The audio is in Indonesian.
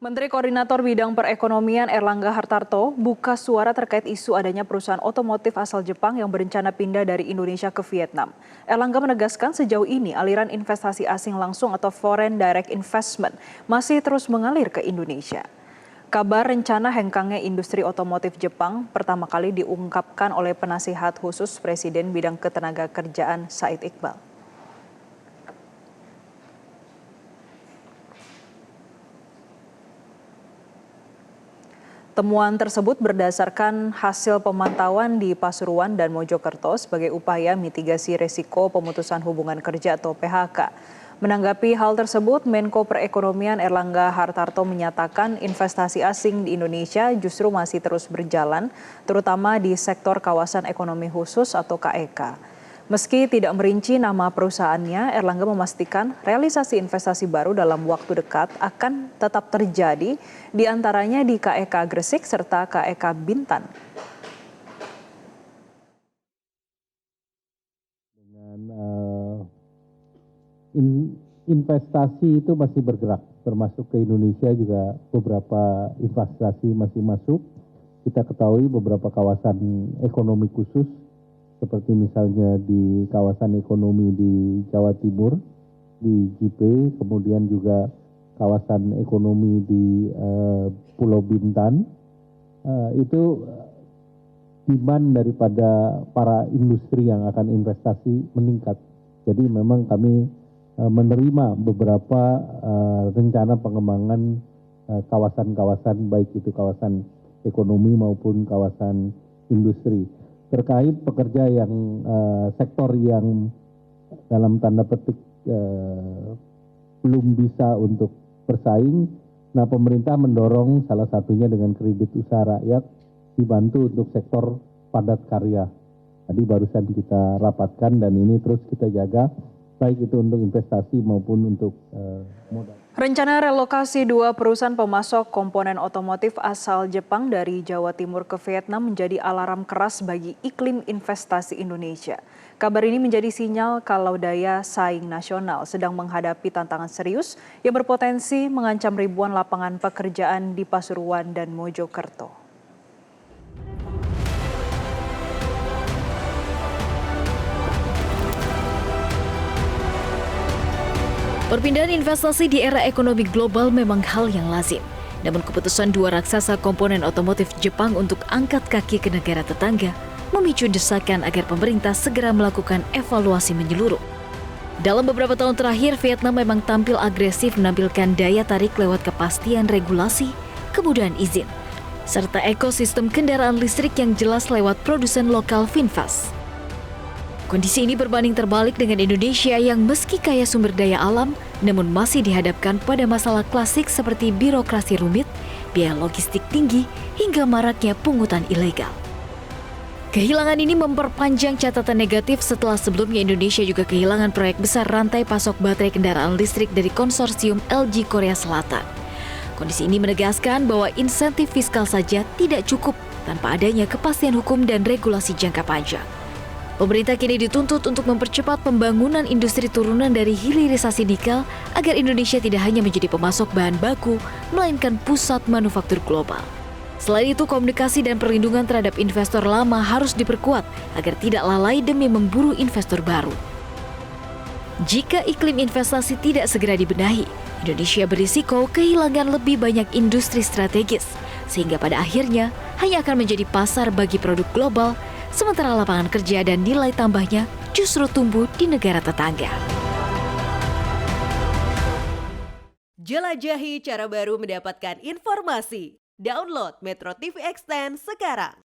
Menteri Koordinator Bidang Perekonomian Erlangga Hartarto buka suara terkait isu adanya perusahaan otomotif asal Jepang yang berencana pindah dari Indonesia ke Vietnam. Erlangga menegaskan sejauh ini aliran investasi asing langsung atau foreign direct investment masih terus mengalir ke Indonesia. Kabar rencana hengkangnya industri otomotif Jepang pertama kali diungkapkan oleh penasihat khusus Presiden Bidang Ketenagakerjaan Said Iqbal. Temuan tersebut berdasarkan hasil pemantauan di Pasuruan dan Mojokerto sebagai upaya mitigasi resiko pemutusan hubungan kerja atau PHK. Menanggapi hal tersebut, Menko Perekonomian Erlangga Hartarto menyatakan investasi asing di Indonesia justru masih terus berjalan, terutama di sektor kawasan ekonomi khusus atau KEK. Meski tidak merinci nama perusahaannya, Erlangga memastikan realisasi investasi baru dalam waktu dekat akan tetap terjadi, diantaranya di KEK Gresik serta KEK Bintan. Investasi itu masih bergerak, termasuk ke Indonesia juga beberapa investasi masih masuk. Kita ketahui beberapa kawasan ekonomi khusus, seperti misalnya di kawasan ekonomi di Jawa Timur, di JP, kemudian juga kawasan ekonomi di Pulau Bintan, itu demand daripada para industri yang akan investasi meningkat. Jadi memang kami menerima beberapa rencana pengembangan kawasan-kawasan, baik itu kawasan ekonomi maupun kawasan industri. Terkait pekerja yang sektor yang dalam tanda petik belum bisa untuk bersaing, nah pemerintah mendorong salah satunya dengan kredit usaha rakyat dibantu untuk sektor padat karya. Tadi barusan kita rapatkan dan ini terus kita jaga, baik itu untuk investasi maupun untuk modal. Rencana relokasi dua perusahaan pemasok komponen otomotif asal Jepang dari Jawa Timur ke Vietnam menjadi alarm keras bagi iklim investasi Indonesia. Kabar ini menjadi sinyal kalau daya saing nasional sedang menghadapi tantangan serius yang berpotensi mengancam ribuan lapangan pekerjaan di Pasuruan dan Mojokerto. Perpindahan investasi di era ekonomi global memang hal yang lazim. Namun keputusan dua raksasa komponen otomotif Jepang untuk angkat kaki ke negara tetangga memicu desakan agar pemerintah segera melakukan evaluasi menyeluruh. Dalam beberapa tahun terakhir, Vietnam memang tampil agresif menampilkan daya tarik lewat kepastian regulasi, kemudahan izin, serta ekosistem kendaraan listrik yang jelas lewat produsen lokal VinFast. Kondisi ini berbanding terbalik dengan Indonesia yang meski kaya sumber daya alam, namun masih dihadapkan pada masalah klasik seperti birokrasi rumit, biaya logistik tinggi, hingga maraknya pungutan ilegal. Kehilangan ini memperpanjang catatan negatif setelah sebelumnya Indonesia juga kehilangan proyek besar rantai pasok baterai kendaraan listrik dari konsorsium LG Korea Selatan. Kondisi ini menegaskan bahwa insentif fiskal saja tidak cukup tanpa adanya kepastian hukum dan regulasi jangka panjang. Pemerintah kini dituntut untuk mempercepat pembangunan industri turunan dari hilirisasi nikel agar Indonesia tidak hanya menjadi pemasok bahan baku, melainkan pusat manufaktur global. Selain itu, komunikasi dan perlindungan terhadap investor lama harus diperkuat agar tidak lalai demi memburu investor baru. Jika iklim investasi tidak segera dibenahi, Indonesia berisiko kehilangan lebih banyak industri strategis, sehingga pada akhirnya hanya akan menjadi pasar bagi produk global, sementara lapangan kerja dan nilai tambahnya justru tumbuh di negara tetangga. Jelajahi cara baru mendapatkan informasi. Download Metro TV Extend sekarang.